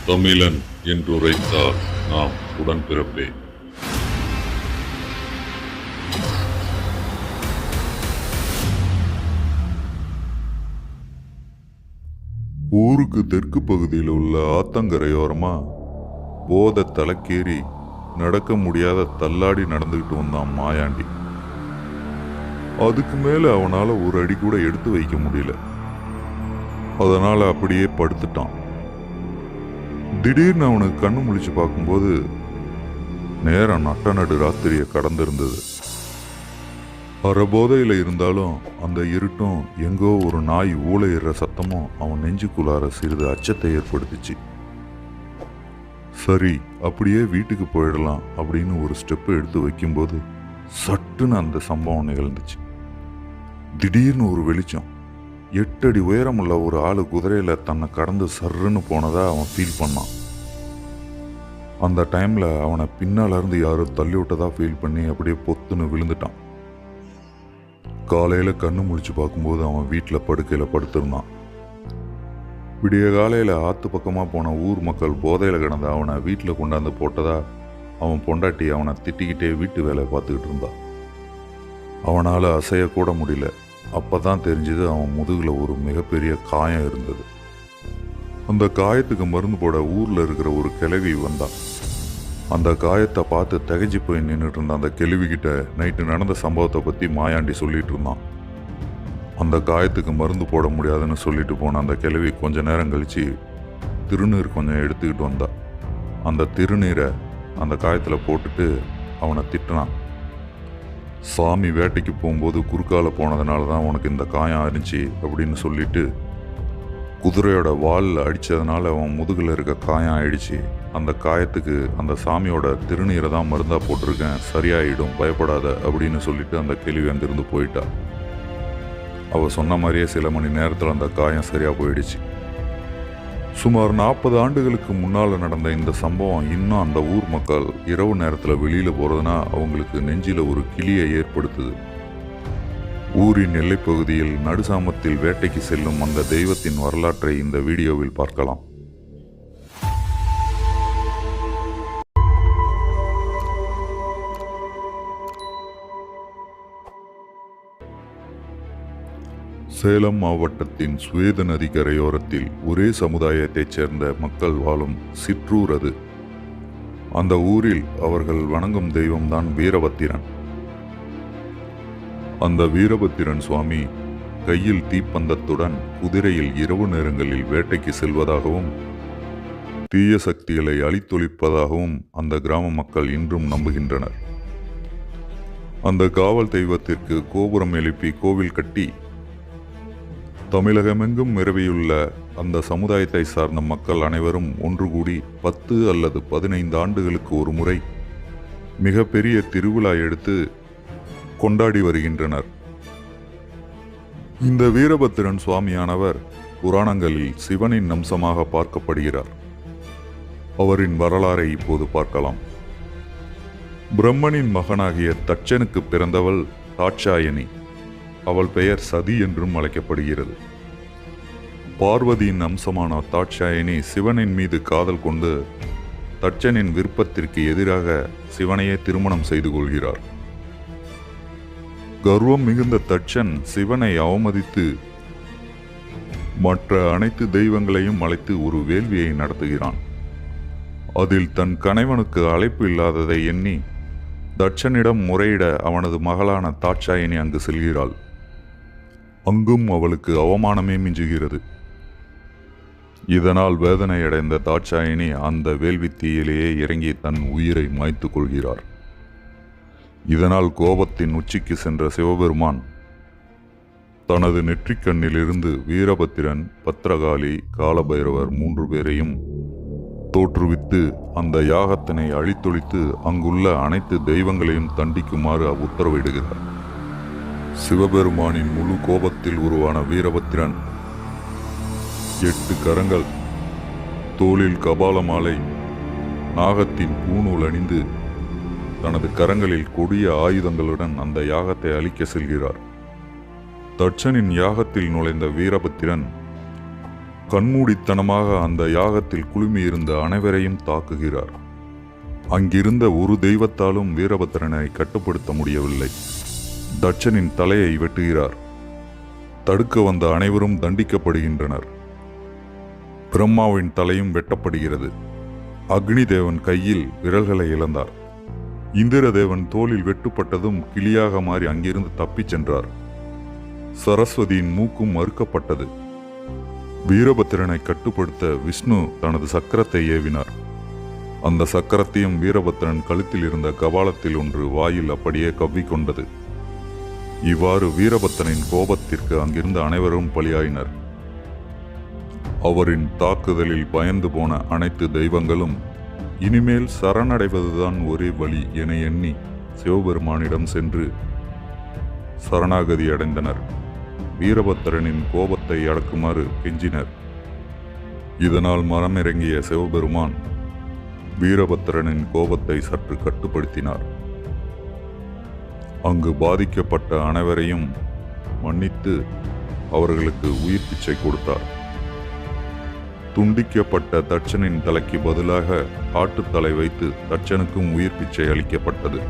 தமிழன் என்றுரைத்தால் நாம் உடன்பிறப்பே. ஊருக்கு தெற்கு பகுதியில் உள்ள ஆத்தங்கரையோரமா போதை தலைக்கேறி நடக்க முடியாத தள்ளாடி நடந்துகிட்டு வந்தான் மாயாண்டி. அதுக்கு மேல அவனால ஒரு அடி கூட எடுத்து வைக்க முடியல. அதனால அப்படியே படுத்துட்டான். திடீர்னு அவனுக்கு கண்ணு முழிச்சு பார்க்கும்போது நேரம் நட்ட நடு ராத்திரியை கடந்திருந்தது. அறபோதையில இருந்தாலும் அந்த இருட்டும் எங்கோ ஒரு நாய் ஊளையிற சத்தமும் அவன் நெஞ்சுக்குள்ளார சிறிது அச்சத்தை ஏற்படுத்திச்சு. சரி, அப்படியே வீட்டுக்கு போயிடலாம் அப்படின்னு ஒரு ஸ்டெப்பு எடுத்து வைக்கும்போது சட்டுன்னு அந்த சம்பவம் நிகழ்ந்துச்சு. திடீர்னு ஒரு வெளிச்சம். 8 அடி உயரமுள்ள ஒரு ஆளு குதிரையில தன்னை கடந்து சர்ன்னு போனதா அவன் ஃபீல் பண்ணான். அந்த டைம்ல அவனை பின்னால இருந்து யாரோ தள்ளி விட்டதா ஃபீல் பண்ணி அப்படியே பொத்துன்னு விழுந்துட்டான். காலையில கண்ணு முழிச்சு பார்க்கும்போது அவன் வீட்டில் படுக்கையில படுத்திருந்தான். விடிய காலையில ஆத்து பக்கமா போன ஊர் மக்கள் போதையில கிடந்த அவனை வீட்டில் கொண்டாந்து போட்டதா அவன் பொண்டாட்டி அவனை திட்டிக்கிட்டே வீட்டு வேலையை பார்த்துக்கிட்டு இருந்தான். அவனால அசையக்கூட முடியல. அப்பதான் தெரிஞ்சது அவன் முதுகுல ஒரு மிகப்பெரிய காயம் இருந்தது. அந்த காயத்துக்கு மருந்து போட ஊர்ல இருக்கிற ஒரு கிழவி வந்தான். அந்த காயத்தை பார்த்து திகைச்சு போய் நின்றுட்டு இருந்த அந்த கிழவிகிட்ட நைட்டு நடந்த சம்பவத்தை பத்தி மாயாண்டி சொல்லிட்டு இருந்தான். அந்த காயத்துக்கு மருந்து போட முடியாதுன்னு சொல்லிட்டு போன அந்த கிழவி கொஞ்ச நேரம் கழிச்சு திருநீர் கொஞ்சம் எடுத்துக்கிட்டு வந்தா. அந்த திருநீரை அந்த காயத்துல போட்டுட்டு அவனை திட்டினான். சாமி வேட்டைக்கு போகும்போது குறுக்கால போனதுனால தான் உனக்கு இந்த காயம் ஆயிடுச்சு அப்படின்னு சொல்லிட்டு குதிரையோட வாலில் அடித்ததுனால அவன் முதுகில் இருக்க காயம் ஆயிடுச்சு. அந்த காயத்துக்கு அந்த சாமியோட திருநீரை தான் மருந்தாக போட்டிருக்கேன், சரியாயிடும், பயப்படாத அப்படின்னு சொல்லிட்டு அந்த கேள்வி அங்கிருந்து போயிட்டா. அவள் சொன்ன மாதிரியே சில மணி நேரத்தில் அந்த காயம் சரியாக போயிடுச்சு. சுமார் 40 ஆண்டுகளுக்கு முன்னால் நடந்த இந்த சம்பவம் இன்னும் அந்த ஊர் மக்கள் இரவு நேரத்தில் வெளியில் போகிறதுனா அவங்களுக்கு நெஞ்சில் ஒரு கிளியை ஏற்படுத்துது. ஊரின் எல்லைப்பகுதியில் நடுசாமத்தில் வேட்டைக்கு செல்லும் அந்த தெய்வத்தின் வரலாற்றை இந்த வீடியோவில் பார்க்கலாம். சேலம் மாவட்டத்தின் சுவேத நதி கரையோரத்தில் ஒரே சமுதாயத்தைச் சேர்ந்த மக்கள் வாழும் சிற்றூர் அது. அந்த ஊரில் அவர்கள் வணங்கும் தெய்வம்தான் வீரபத்திரன். அந்த வீரபத்திரன் சுவாமி கையில் தீப்பந்தத்துடன் குதிரையில் இரவு நேரங்களில் வேட்டைக்கு செல்வதாகவும் தீய சக்திகளை அழித்தொழிப்பதாகவும் அந்த கிராம மக்கள் இன்றும் நம்புகின்றனர். அந்த காவல் தெய்வத்திற்கு கோபுரம் எழுப்பி கோவில் கட்டி தமிழகமெங்கும் நிரவியுள்ள அந்த சமுதாயத்தை சார்ந்த மக்கள் அனைவரும் ஒன்று கூடி 10 அல்லது 15 ஆண்டுகளுக்கு ஒரு முறை மிகப்பெரிய திருவிழா எடுத்து கொண்டாடி வருகின்றனர். இந்த வீரபத்திரன் சுவாமியானவர் புராணங்களில் சிவனின் அம்சமாக பார்க்கப்படுகிறார். அவரின் வரலாறை இப்போது பார்க்கலாம். பிரம்மனின் மகனாகிய தட்சனுக்கு பிறந்தவள் தாட்சாயணி. அவள் பெயர் சதி என்றும் அழைக்கப்படுகிறது. பார்வதியின் அம்சமான தாட்சாயணி சிவனின் மீது காதல் கொண்டு தட்சனின் விருப்பத்திற்கு எதிராக சிவனையே திருமணம் செய்து கொள்கிறார். கர்வம் மிகுந்த தட்சன் சிவனை அவமதித்து மற்ற அனைத்து தெய்வங்களையும் அழைத்து ஒரு வேள்வியை நடத்துகிறான். அதில் தன் கணவனுக்கு அழைப்பு இல்லாததை எண்ணி தட்சனிடம் முறையிட அவனது மகளான தாட்சாயணி அங்கு செல்கிறாள். அங்கும் அவளுக்கு அவமானமே மிஞ்சுகிறது. இதனால் வேதனையடைந்த தாட்சாயணி அந்த வேள்வி தீயிலேயே இறங்கி தன் உயிரை மாய்த்து கொள்கிறார். இதனால் கோபத்தின் உச்சிக்கு சென்ற சிவபெருமான் தனது நெற்றிக்கண்ணிலிருந்து வீரபத்திரன், பத்ரகாளி, காலபைரவர் 3 பேரையும் தோற்றுவித்து அந்த யாகத்தினை அழித்தொழித்து அங்குள்ள அனைத்து தெய்வங்களையும் தண்டிக்குமாறு உத்தரவிடுகிறார். சிவபெருமானின் முழு கோபத்தில் உருவான வீரபத்திரன் 8 கரங்கள், தோளில் கபால மாலை, நாகத்தின் பூணூல் அணிந்து தனது கரங்களில் கொடிய ஆயுதங்களுடன் அந்த யாகத்தை அழிக்க செல்கிறார். தட்சனின் யாகத்தில் நுழைந்த வீரபத்திரன் கண்மூடித்தனமாக அந்த யாகத்தில் குழுமியிருந்த அனைவரையும் தாக்குகிறார். அங்கிருந்த ஒரு தெய்வத்தாலும் வீரபத்திரனை கட்டுப்படுத்த முடியவில்லை. தட்சனின் தலையை வெட்டுகிறார். தடுக்க வந்த அனைவரும் தண்டிக்கப்படுகின்றனர். பிரம்மாவின் தலையும் வெட்டப்படுகிறது. அக்னி தேவன் கையில் விரல்களை இழந்தார். இந்திரதேவன் தோளில் வெட்டுப்பட்டதும் கிளியாக மாறி அங்கிருந்து தப்பிச் சென்றார். சரஸ்வதியின் மூக்கும் மறுக்கப்பட்டது. வீரபத்திரனை கட்டுப்படுத்த விஷ்ணு தனது சக்கரத்தை ஏவினார். அந்த சக்கரத்தையும் வீரபத்திரன் கழுத்தில் இருந்த கபாலத்தில் ஒன்று வாயில் அப்படியே கவ்விக்கொண்டது. இவ்வாறு வீரபத்திரனின் கோபத்திற்கு அங்கிருந்த அனைவரும் பலியாயினர். அவரின் தாக்குதலில் பயந்து போன அனைத்து தெய்வங்களும் இனிமேல் சரணடைவதுதான் ஒரே வழி என எண்ணி சிவபெருமானிடம் சென்று சரணாகதி அடைந்தனர். வீரபத்திரனின் கோபத்தை அடக்குமாறு கெஞ்சினர். இதனால் மனமிறங்கிய சிவபெருமான் வீரபத்திரனின் கோபத்தை சற்று கட்டுப்படுத்தினார். அங்கு பாதிக்கப்பட்ட அனைவரையும் மன்னித்து அவர்களுக்கு உயிர் பிச்சை கொடுத்தார். துண்டிக்கப்பட்ட தட்சனின் தலைக்கு பதிலாக ஆட்டுத்தலை வைத்து தட்சனுக்கும் உயிர் பிச்சை அளிக்கப்பட்டது.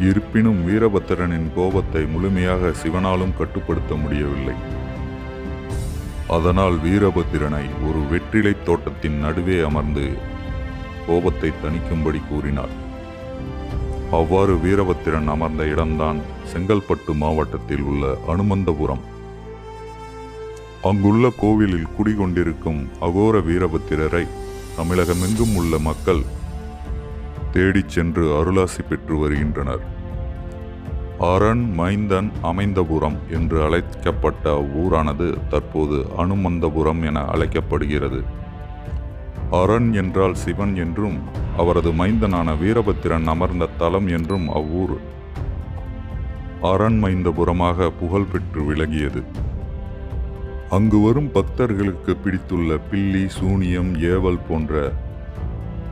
இருப்பினும் வீரபத்திரனின் கோபத்தை முழுமையாக சிவனாலும் கட்டுப்படுத்த முடியவில்லை. அதனால் வீரபத்திரனை ஒரு வெற்றிலை தோட்டத்தின் நடுவே அமர்ந்து கோபத்தை தணிக்கும்படி கூறினார். அவ்வாறு வீரபத்திரன் அமர்ந்த இடம்தான் செங்கல்பட்டு மாவட்டத்தில் உள்ள அனுமந்தபுரம். அங்குள்ள கோவிலில் குடிகொண்டிருக்கும் அகோர வீரபத்திரரை தமிழகமெங்கும் உள்ள மக்கள் தேடிச் சென்று அருளாசி பெற்று வருகின்றனர். அரண் மைந்தன் அமைந்தபுரம் என்று அழைக்கப்பட்ட ஊரானது தற்போது அனுமந்தபுரம் என அழைக்கப்படுகிறது. அரண் என்றால் சிவன் என்றும் அவரது மைந்தனான வீரபத்திரன் அமர்ந்த தலம் என்றும் அவ்வூர் அரண் மைந்தபுரமாக புகழ் பெற்று விளங்கியது. அங்கு வரும் பக்தர்களுக்கு பிடித்துள்ள பில்லி, சூனியம், ஏவல் போன்ற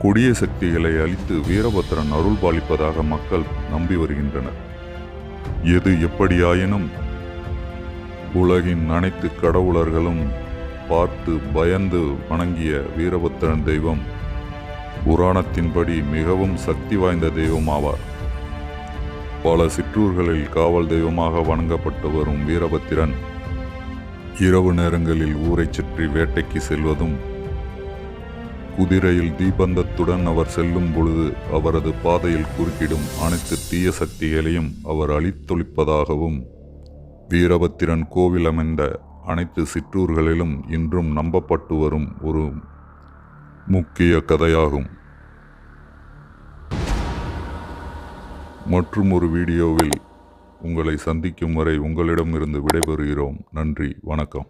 கொடிய சக்திகளை அளித்து வீரபத்திரன் அருள் பாலிப்பதாக மக்கள் நம்பி வருகின்றனர். எது எப்படியாயினும் உலகின் அனைத்து கடவுளர்களும் பார்த்து பயந்து வணங்கிய வீரபத்திரன் தெய்வம் புராணத்தின்படி மிகவும் சக்தி வாய்ந்த தெய்வம் ஆவார். பல சிற்றூர்களில் காவல் தெய்வமாக வணங்கப்பட்டு வரும் வீரபத்திரன் இரவு நேரங்களில் ஊரைச் சுற்றி வேட்டைக்கு செல்வதும், குதிரையில் தீபந்தத்துடன் அவர் செல்லும் பொழுது அவரது பாதையில் குறுக்கிடும் அனைத்து தீய சக்திகளையும் அவர் அழித்தொழிப்பதாகவும் வீரபத்திரன் கோவில் அமைந்த அனைத்து சிற்றூர்களிலும் இன்றும் நம்பப்பட்டு வரும் ஒரு முக்கிய கதையாகும். மற்றும் ஒரு வீடியோவில் உங்களை சந்திக்கும் வரை உங்களிடமிருந்து விடைபெறுகிறோம். நன்றி, வணக்கம்.